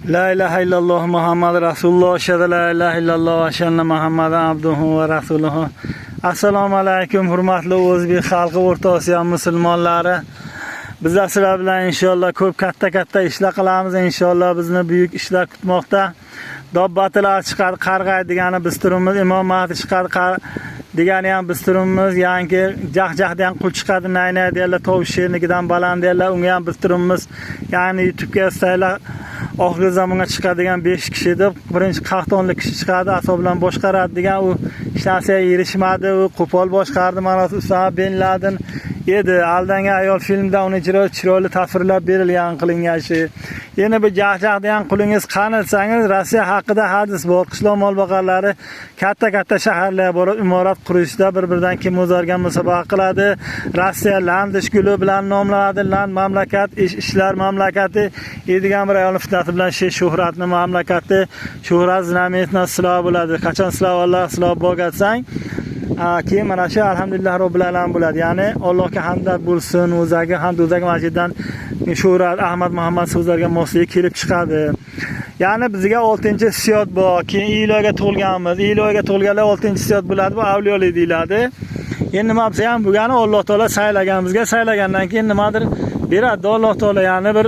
La ilahe illallah Muhammed Rasulullah aşhadu la ilahe illallah ve aşhadu Muhammeden abduhu ve rasuluhu. Assalomu alaykum hurmatli o'zbek xalqi, O'rta Osiyo musulmonlari. Bizlar sizlar bilan inshaalloh ko'p katta ishlar qilamiz. Inshaalloh bizni buyuk ishlar kutmoqda. Dobbatilar chiqadi, qarg'aydigani biz turimiz, Imom Mahdi chiqadi, degani ham biz turimiz. Yangi jaq-jaqdan qul chiqadi, nay deylar, tovush shernikidan baland deylar, unga ham biz turimiz. Ya'ni YouTube'ga saylar oxirgi zamonga chiqadigan 5 kishi deb, birinchi 40 kishi chiqadi, asob bilan boshqaradi degan u ishlarga erishmadi, u qo'pol boshqardi. Mana Usama bin Laden edi. Aldangan ayol filmda uni chiroyli tasvirlab berilgan qilingan ishi. Yana bir jaq-jaqdan qulingiz qanilsangiz, Rossiya haqida hadis bor. Qishloq molboqarlari katta shaharlar borib imorat qurishda bir-biridan kim o'zarga musobaqa qiladi. Rossiya landish guli bilan nomlanadi. Land mamlakat, ishlar mamlakati degan bir ayol fitnasi bilan shuhratni mamlakati, shuhrat zinametna silov bo'ladi. Qachon silov Alloh silov bo'lgatsang, keyin mana shu alhamdulillah robbil alamin bo'ladi. Ya'ni Allohga hamdlar bo'lsin, o'zaga hamd, o'zaga masjiddan shuhrat Ahmad Muhammad so'zlarga mosligi kelib chiqadi. Ya'ni bizga 6-siyot bor. Keyin iyulga to'lganmiz. Iyulga to'lganlar 6-siyot bo'ladi. Bu avliyolik deyiladi. Endi nima bo'lsa ham bo'lgani Alloh taolo saylagan, bizga saylagandan keyin nimadir beradi Alloh taolo. Ya'ni bir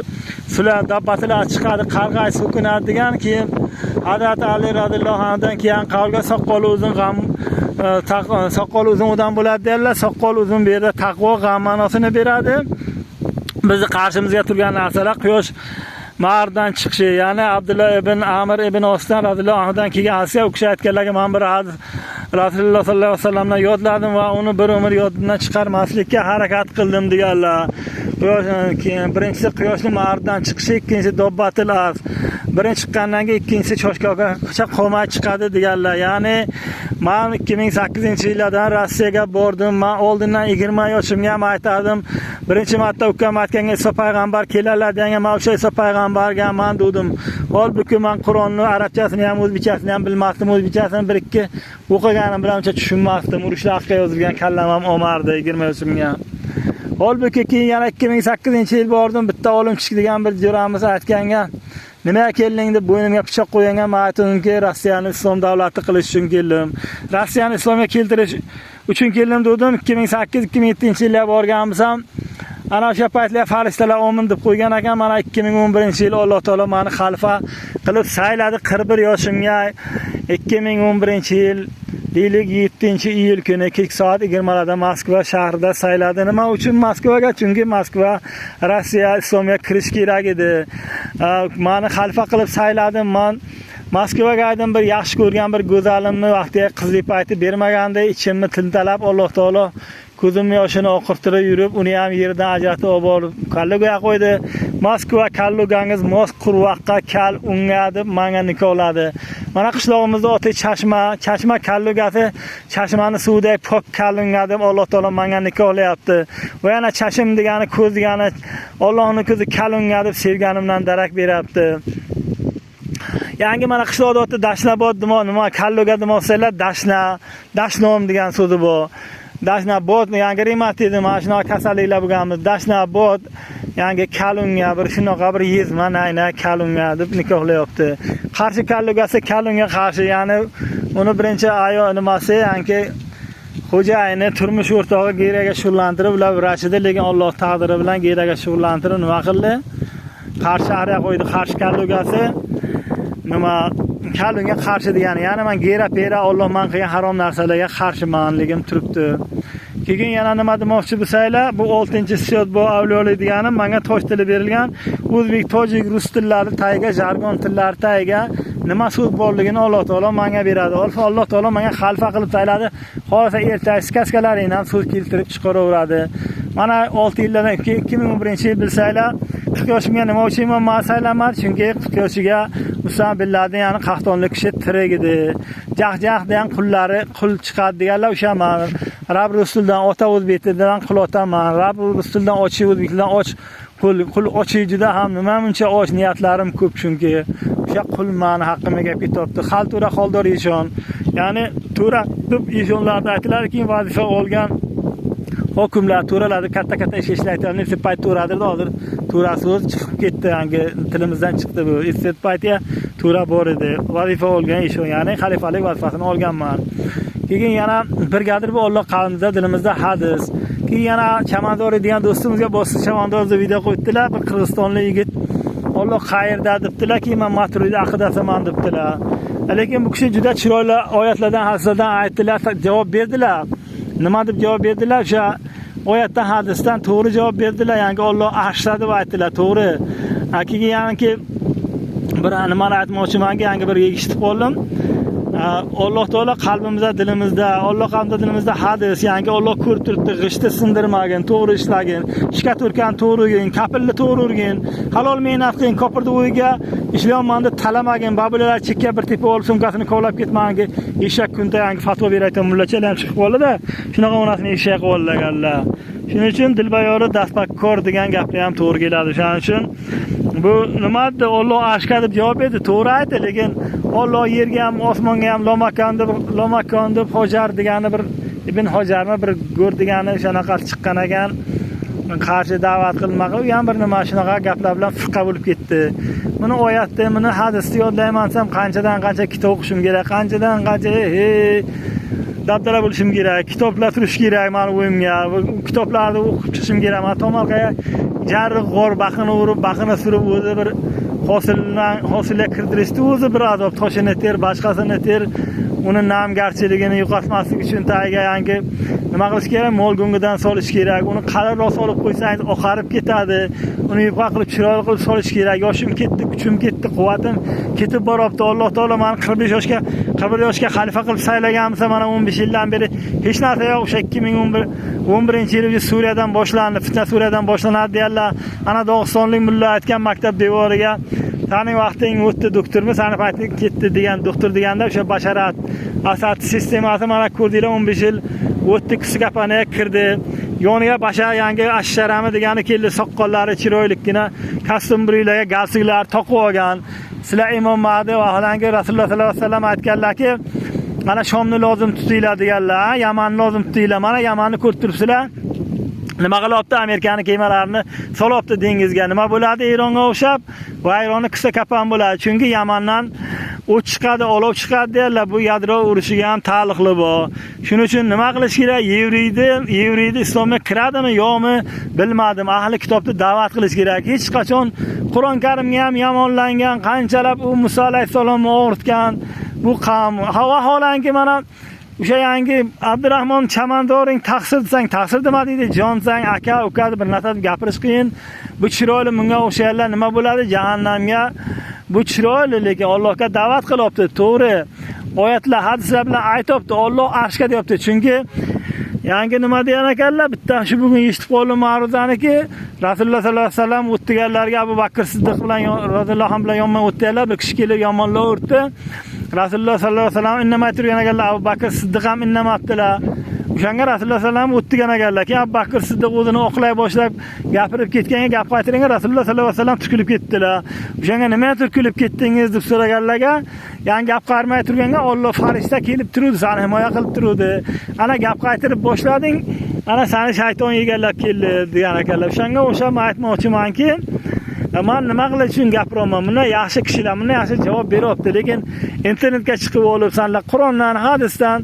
sular dabbatilar chiqadi, qarg'ay so'kinadi degan. Keyin Hazrat Ali radhiyallohu anhudan keyin qavlga soqqoli uzun g'am soqqol uzun odam bo'ladi derlar. Soqqol uzun bu yerda taqvo g'am ma'nosini beradi. Bizni qarshimizga turgan narsalar quyosh Ma'rdan chiqishi, ya'ni Abdullah ibn Amr ibn Osdan radhiyallohu anhudan kelgan hadisga o'xsha aytganlarga men bir hadis Rasululloh sollallohu alayhi vasallamdan yodladim va uni bir umr yodimdan chiqarmaslikka harakat qildim deganlar. Birinchisi quyoshning Ma'rdan chiqishi, ikkinchisi dobbatil arz. Birinchi chiqqandan keyin ikkinchisi choshgohgacha qo'may chiqadi deganlar. Ya'ni men 2008-yillardan Rossiyaga bordim. Men oldindan 20 yoshimga ham aytardim. Birinchi marta ukam aytganga Iso payg'ambar kelarlar degan, men o'sha Iso payg'ambarga men dedim. Holbuki men Qur'onni arabchasini ham o'zbekchasini ham bilmasdim. O'zbekchasini bir-ikki o'qiganim bilan uncha tushunmasdim. Urushlarga yozilgan kallam ham omardi 20 yoshimga. Holbuki keyin yana 2008-yil bordim. Bitta olim chiqdi degan bir jo'ramiz aytganga, nima kelding deb bo'ynimga pichoq qo'yganga men aytdimki, Rossiyani islom davlati qilish uchun keldim. Rossiyani islomga keltirish uchun keldim dedim. 2008-2007-yilga borganimsam, ana o'sha paytlar farishtalar omin deb qo'ygan ekan. Mana 2011-yil Alloh taolo meni xalifa qilib sayladi 41 yoshimga. 2011-yil 7-iyul kuni kech soat 20larda Moskva shahrida sayladi. Nima uchun Moskvaga? Chunki Moskva Rossiya islomga kirish kerak edi. Meni xalifa qilib sayladim. Men Moskvaga aydim, bir yaxshi ko'rgan bir go'zalimni vaqtiga qizlik payti bermaganda ichimni tintalab Alloh taolo ko'zimni yoshini oqirtirib yurib, uni ham yerdan ajratib olib Kallugaga qo'ydi. Moskva Kallugangiz mos qurvaqqa kal unga deb menga nikohladi. Mana qishlog'imizda oti Chashma Kallugasi, Chashmani suvida pok Kallunga deb Alloh taolo menga nikohlayapti. Va yana Chashim degani ko'z degani Allohning ko'zi Kallunga deb sevganimdan darak beryapti. Yangi mana qishloqda oti Dashnabod nima Kalluga demoqchilar, Dashnom degan so'zi bor. Dashnabod yangi rimat edi, mana shunaqa kasalliklar bo'lganmiz. Dashnabod yangi Kalunga bir shunaqa bir yezma nayna Kalunga deb nikohlayapti. Qarshi Kallugasi Kalunga qarshi, ya'ni uni birinchi ayol nimasi, yangi xo'jayini turmush o'rtog'i geraga shug'ullantirib, ular vrachida, lekin Alloh taqdiri bilan geraga shug'ullantirib nima qildi? Qarshi ariya qo'ydi. Qarshi Kallugasi nima Kalunga qarshi degani, ya'ni men gera-pera Alloh men qilgan harom narsalarga qarshimanligim turibdi. Keyin yana nima demoqchi bo'lsanglar, bu 6-siyot bu avliyolik degani menga tosh tili berilgan. O'zbek, tojik, rus tillari tagiga, jargon tillari tagiga nima so'z borligini Alloh taolo menga beradi. Alloh taolo menga xalifa qilib sayladi. Hozir ertaga skaskalarini ham so'z keltirib chiqaraveradi. Mana 6 yildan 2011-yil bilsanglar, 40 yoshimga nima uchun men saylanmadim? Chunki 40 yoshiga Usama bin Laden, ya'ni 40 kishi tirik edi. Jaq-jaqdan qullari qul chiqadi deganlar o'sha men. Rabb Rasuldan ota o'zbeklardan qul otaman. Rabb Rasuldan ochi o'zbeklardan och qul ochi juda ham nima muncha och niyatlarim ko'p, chunki o'sha qul meni haqqimga gap ketibdi. Xaltura xoldor eshon. Ya'ni to'ra deb eshonlarda aytilarki, vazifa olgan hokimlar to'ralarni katta ish ishlaydilar. Nima payt to'radirdi hozir To'ra so'z chiqib ketdi, yangi tilimizdan chiqdi bu. Istet paytiga to'ra bor edi. Vazifa olgan ish, ya'ni xalifalik vazifasini olganman. Keyin yana birgadir bu Alloh qalbimizda, dilimizda hadis. Keyin yana Chamandor degan do'stimizga Bostir Chamandorda video qo'ydilar, bir Qirg'izistonlik yigit. Alloh qayerda debdilar, keyin men Maturidi aqidasaman debdilar. Lekin bu kishi juda chiroyli oyatlardan, hadislardan aytdilar, javob berdilar. Nima deb javob berdilar? O'sha oyatdan, hadisdan to'g'ri javob berdilar. Yangi Alloh arshda deb aytdilar, to'g'ri. Keyin yangi bir nimani aytmoqchimanki, yangi bir eshitib qoldim. Alloh taolo qalbimizda, dilimizda, Alloh qalbimizda, dilimizda hadis, yangi Alloh ko'rib turibdi, g'ishti sindirmagin, to'g'ri ishlagin, ishga turgan to'g'ri urgin, kapilni to'g'ri urgin, halol mehnat qiling, kopirni o'yiga ishlayman deb talamagin, babular chekka bir tepa olib sumkasini kovlab ketmagin, eshak kunta yangi fatvo berayotgan mullachalar ham chiqib qoldi-da, shunaqa onasini eshak qo'llaganlar. Shuning uchun dilbayori daspakkor degan gaplar ham to'g'ri keladi. Shuning uchun bu nima deb Alloh arshga deb javob berdi, to'g'ri aytdi, lekin Alloh yerga ham, osmonga ham lomakon deb Hojar degani bir Ibn Hojarni bir go'r degani shunaqa chiqqan ekan. Qarshi da'vat qilmoq, u ham bir nima shunaqa gaplar bilan fiqqa bo'lib ketdi. Buni oyatda, buni hadisda yodlaymansam qanchadan qancha kitob o'qishim kerak, qanchadan qancha dabdala bo'lishim kerak, kitoblar turish kerak meni o'yimga. Bu kitoblarni o'qib chiqishim kerak. Men tomorqaga jarri g'or baxini urib, baxini surib o'zi bir hosilga kirdirishdi, o'zi bir azob, toshini ter, boshqasini ter, uni namgarchiligini yo'qotmaslik uchun tagiga yangi nima qilish kerak? Mol go'ngidan solish kerak. Uni qalinroq solib qo'ysangiz oqarib ketadi. Uni yupqa qilib, chiroyli qilib solish kerak. Yoshim ketdi, kuchim ketdi, quvvatim ketib boryapti. Alloh taolo meni 41 yoshga xalifa qilib saylaganmisa, mana 15 yildan beri hech narsa yo'q. O'sha 2011-yilda Suriyadan boshlandi, fitna Suriyadan boshlanadi deyarlar. Ana Dog'istonlik mulla aytgan maktab devoriga "Sening vaqting o'tdi, doktormi, seni payting ketdi" degan doktor deganda o'sha basharat Asad sistemasi mana ko'rdinglar 15 yil o'tdi, kiskapanaga kirdi. Yoniga bashar yangi asharami degani keldi, soqqollari chiroylikkina, kostyumlarga galstuklar taqib olgan. Sizlar Imom Mahdi va holangi Rasululloh sollallohu alayhi vasallam aytganlarki, mana Shomni lozim tutinglar deganlar, Yamanni lozim tutinglar. Mana Yamanni ko'rib turibsizlar. Nima qilyapti? Amerikani kemalarini solyapti dengizga. Nima bo'ladi? Eronga o'xshab, vayroni qissa kapan bo'ladi. Chunki Yamandan o't chiqadi, olov chiqadi derlar. Bu yadro urushiga ham taalluqli bu. Shuning uchun nima qilish kerak? Yevriyni islomga kiradimi, yo'qmi bilmadim. Ahli kitobni da'vat qilish kerak. Hech qachon Qur'on Karimga ham yomonlangan, qanchalab u Muso alayhisalomni o'g'ritgan bu qavm. Vaholanki mana o'sha yangi Abdurahmon Chamandoring taqsir desang, taqsir nima deydi? Jonsang, aka, uka bir narsa gapirish qiyin. Bu chiroyli bunga o'xshaganlar nima bo'ladi? Jahannamga. Bu chiroyli, lekin Allohga da'vat qilyapti. To'g'ri. Oyatlar, hadislar bilan aytibdi. Alloh arshga deyapti. Chunki yangi nima degan ekanlar? Bitta shu bugun eshitib qoldim ma'ruzaniki, Rasululloh sollallohu alayhi vasallam o'tdiganlarga Abu Bakr Siddiq bilan roziyallohu anhu bilan yonma o'tdilar, bir kishi kelib yomonlar urdi. Rasululloh sollallohu alayhi vasallam indamay turgan ekanlar, Abu Bakr Siddiq ham indamabdilar. O'shanga Rasululloh sollallohu alayhi vasallam o'tdigan ekanlar. Keyin Abu Bakr Siddiq o'zini oqlay boshlab gapirib ketganga gap qaytarganga Rasululloh sollallohu alayhi vasallam tukilib ketdilar. O'shanga nima tukilib ketdingiz deb so'raganlarga, yani gap qarmay turganga Alloh farishta kelib turdi, seni himoya qilib turdi. Ana gap qaytarib boshlading, ana seni shayton yegallab keldi degan ekanlar. O'shanga o'xshab aytmoqchimanki, men nima qilish uchun gapiraman? Buni yaxshi kishilar buni yaxshi javob beryapti, lekin internetga chiqib olib, sanlar Qur'ondan, hadisdan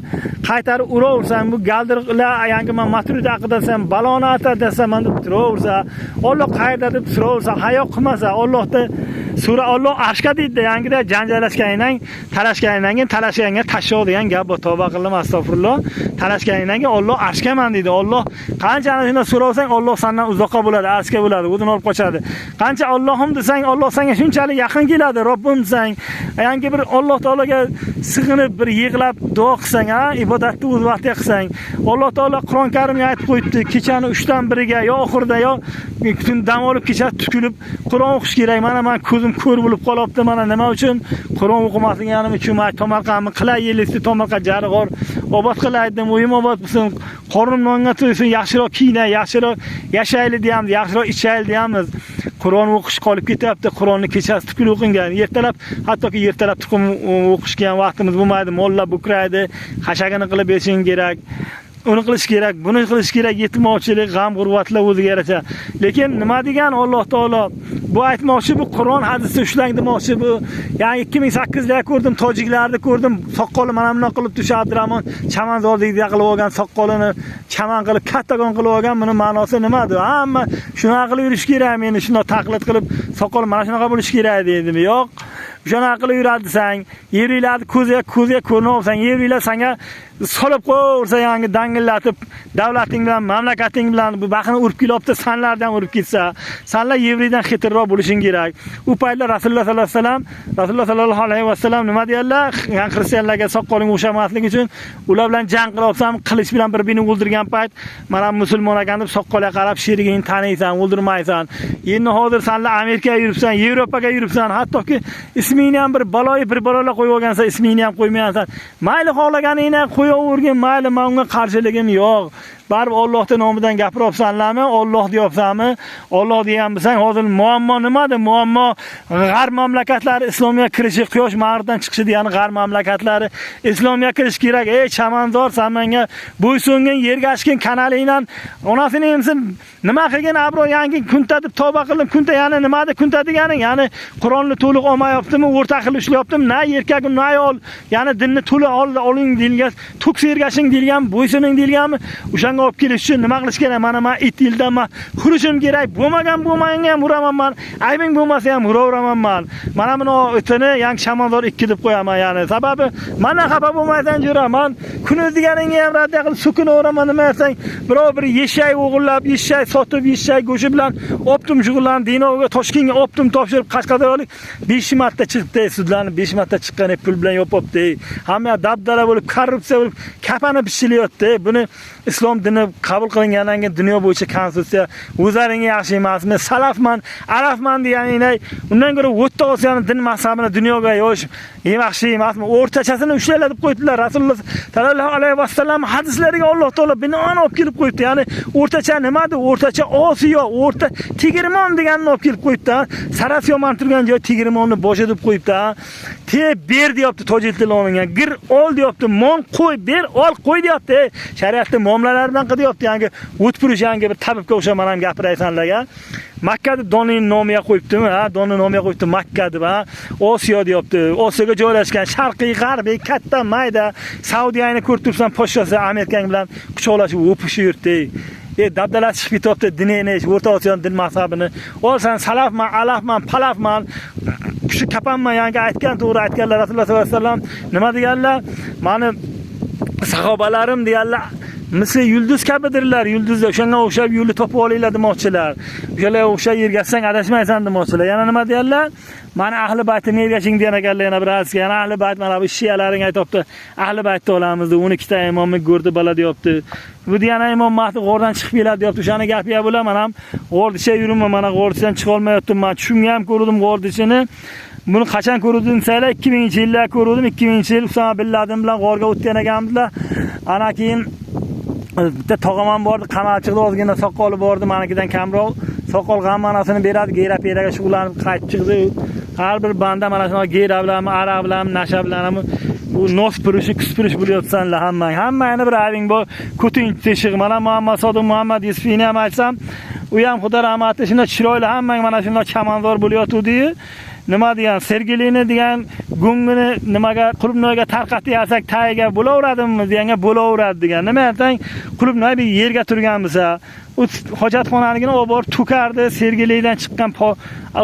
qaytarib uraversan, bu galdirlar yangi men Maturidi aqidasam, baloni atadasam deb turaversa, Alloh qayerda deb turaversa, hayo qilmasa, Allohda sura Alloh arshga deydi, yangida janjallashganingdan, talashganga tashlov degan gap bor. Tavba qildim, astag'firulloh. Talashganingdan keyin Alloh arshgaman deydi. Alloh qanchani shunda so'ravsang, Alloh sendan uzoqqa bo'ladi, arshga bo'ladi, o'zini olib qochadi. Qancha Allohim desang, Alloh senga shunchalik yaqin keladi. Robbim desang, yangi bir Alloh taologa sig'inib bir yig'lab duo qilsang, ibodatni o'z vaqtida qilsang, Alloh taolo Qur'on Karimga aytib qo'yibdi, kechani 3dan 1ga yo oxirida yo kun dam olib kecha tukilib Qur'on o'qish kerak. Mana men ko'zim ko'r bo'lib qolyapti. Mana nima uchun? Qur'on o'qimasliganim uchun men tomarqamni qilay, yelisi tomarqa jarig'or obod qilaydim, uyim obod bo'lsin, qornim nonga to'ysin, yaxshiroq kiyinay, yaxshiroq yashaylik deyamiz, yaxshiroq ichaylik deyamiz. Qur'on o'qish qolib ketyapti. Qur'onni kechasi tukul o'qingan. Ertalab, hattoki ertalab tuqum o'qishga vaqtimiz bo'lmaydi. Molla bukraydi, hashagini qilib berishing kerak. uni qilish kerak, buni qilish kerak, yetmoqchilik, g'am g'urbatlar o'ziga yarasha. Lekin nima degan Alloh taolo? Bu aytmoqchi, bu Qur'on hadisda ushlang demoqchi bu. Ya'ni 2008da ko'rdim, tojiklarni ko'rdim, soqqoli mana bunday qilib tush Abdurahmon Chamanzordek qilib olgan soqqolini chaman qilib kattagon qilib olgan. Buni ma'nosi nimadir? Hamma shunaqa qilib yurish kerak, meni shunday taqlid qilib soqqol mana shunaqa bo'lish kerak deydimi? Yo'q. Shunaqa qilib yuradi desang, yerliklarni ko'zga ko'rmaysan, yerliklar senga solib qo'ysa, yangi dangillatib, davlating bilan, mamlakating bilan bu baxini urib kelibdi, sanlardan urib ketsa, sanlar yevridan xitirroq bo'lishing kerak. U paytlar Rasululloh sallallohu alayhi vasallam nima deyarlar? Yani xristianlarga soqqoling o'xshamasligi uchun ular bilan jang qilyapsan, qilich bilan bir-birini o'ldirgan payt, mana musulmon ekan deb soqqolga qarab sherigingni taniysan, o'ldirmaysan. Endi hozir sanlar Amerikaga yuribsan, Yevropaga yuribsan, hattoki ismingni ham bir balolar qo'yib olgansan, ismingni ham qo'ymaysan. Mayli xohlaganingni qo'yavergin, mayli, men unga qarshiligim yo'q. Barib Allohning nomidan gapiryapsanlarmi? Alloh deyapsanmi? Alloh degan bo'lsang, hozir muammo nimada? Muammo g'arb mamlakatlari islomga kirishi, quyosh mag'ribdan chiqishi degani g'arb mamlakatlari islomga kirish kerak. Ey Chamanzor, sen menga bo'ysungin, yergashgin kanalingdan onasini emsi nima qilgan abro yangi kunta deb tavba qildim. Kunta ya'ni nimada kunta deganing? Ya'ni Qur'onni to'liq olmayaptimi? O'rta qilib ishlayaptimi? Na erkak, na ayol. Ya'ni dinni to'liq oling deyilgan, to'ks ergashing deyilgan, bo'ysuning deyilganmi? O'shanga olib kelish uchun nima qilish kerak? Mana men it yildan xurishim kerak. Bo'lmaganga ham uraman. Aybing bo'lmasa ham uraveraman men. Mana buni o'tini yangi Chamanzor 2 deb qo'yaman, ya'ni. Sababi mana xafa bo'lmaysan juraman. Kuniz deganingga ham rad qilib sukunaveraman nima desang, birov bir yeshay o'g'irlab, yeshay sotib, yeshay go'shi bilan optim shug'ullan, Dinoga Toshkentga optim topshirib, Qashqadaryolik 5 marta chiqdi, sudlarni 5 marta chiqqan pul bilan yopibdi. Hamma dabdala bo'lib, korrupsiya bo'lib, kapani pishilyapti. Buni islom dini qabul qilingandan keyin dunyo bo'yicha konstitutsiya o'zlaringga yaxshi emasmi? Salafman, arafman deganinglar, undan ko'ra O'rta Osiyoning din mazhabini dunyoga yo'sh yaxshi emasmi? O'rtachasini ushlaylar deb qo'ydilar. Rasululloh sallallohu alayhi vasallam hadislariga Alloh taolo binoan olib kelib qo'ydi. Ya'ni o'rtacha nimadir? O'rtacha Osiyo, o'rta tegirmon deganini olib kelib qo'ydi-da. Sarasiyoman turgan joy tegirmonni boshi deb qo'yibdi-da. Te ber deyapti tojik tiliga. Gir ol deyapti, mon qo'y, ber ol qo'y deyapti. Shariatda muomalalar bilan qilyapti. Yangi o'tpurish yangi bir tabibga o'xshaman ham gapiraysanlarga. Makka deb doning nomiga qo'yibdimi? Ha, doning nomiga qo'yibdi Makka deb, ha. Osiyo deyapti. Osiyoga joylashgan sharqiy, g'arbiy, katta, mayda Saudiyani ko'rib tursan, poshshasi Amerika bilan quchoqlashib o'pishib yurdi. Dabdala chiqib ketyapti dinini, O'rta Osiyoning din mazhabini. Olsan salafman, alafman, palafman, shu kapanman yangi aytgan, to'g'ri aytganlar Rasululloh sollallohu alayhi vasallam. Nima deganlar? Mani sahobalarim deganlar, misli yulduz kabidirlar, yulduzlar. O'shanga o'xshab yo'lni topib olinglar demoqchilar. O'shalar o'xshab ergashsang adashmaysan demoqchilar. Yana nima deyarlar? Mana ahli baytimga ergashing degan ekanlar yana bir hadisga. Yana ahli bayt mana bu shiyalaring aytibdi. Ahli baytda olamiz deb 12 ta imomni ko'rdi bola deyapti. Bu degani imom Mahdi g'ordan chiqib keladi deyapti. O'shani gapiga bo'laman ham. G'ordicha yuribman, mana g'ordidan chiqa olmayaptim. Men tushimga ham ko'rdim g'ordichini. Buni qachon ko'rdim desanglar, 2000-yilda ko'rdim. 2000-yil Usama bin Laden bilan g'orga o'tgan ekanmiz. Ana keyin bitta tog'amam bordi, qamalchiqda ozgina soqqoli bordi, menikidan kamroq. Soqqol g'am manasini beradi, gera-peraga shug'ullanib qaytib chiqdi. Har bir banda mana shunaqa gera bilan, aroq bilan, nasha bilan ham u nos purishi, kuspirish bo'lyapsanlar hammang. Hammangni bir ayting bor, ko'ting teshig. Mana Muhammad Sodiq Muhammad Yusufini ham aytsam, u ham Xudo rahmatli, shunday chiroyli hammang mana shunday Chamanzor bo'lyotdi. Nima degan, Sergelini degan gungini nimaga Qulupnoyga tarqatib yasak tayiga bo'laveradimi deganga bo'laveradi degan. Nima aytsang, Qulupnoy bir yerga turgan bo'lsa, u hojatxonanigini olib borib to'kardi, Sergelikdan chiqqan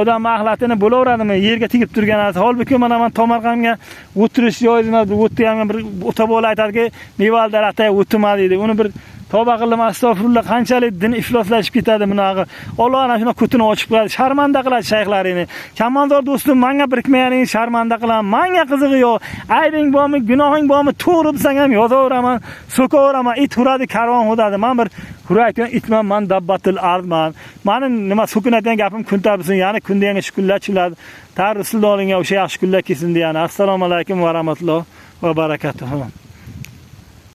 odam mahlatini bo'laveradimi yerga tegib turgan narsa. Holbuki mana men Tomarqamga o'tirish joyini o'tdi ham bir o'tabola aytadiki, mevali daraxtga o'tma deydi. Uni bir tavba qildim, astag'firullah, qanchalik din ifloslashib ketadi bunaqa. Alloh ana shuna kutini ochib qo'yadi, sharmanda qiladi shayxlarini. Chamanzor do'stim, menga birikmayaning sharmanda qilaman. Menga qizig'i yo'q. Aybing bormi, gunohing bormi, to'g'ri bilsang ham yozaveraman, so'kaveraman. It huradi, karvon hudadi. Men bir hurayotgan itman, men dabbatil ardman. Meni nima so'kinadigan gapim kun tabisin, ya'ni kunda yangi shukrlar chiladi. Tar Rasulullohga o'sha yaxshi kunlar kelsin degani. Assalomu alaykum va rahmatullohi va barakatuh.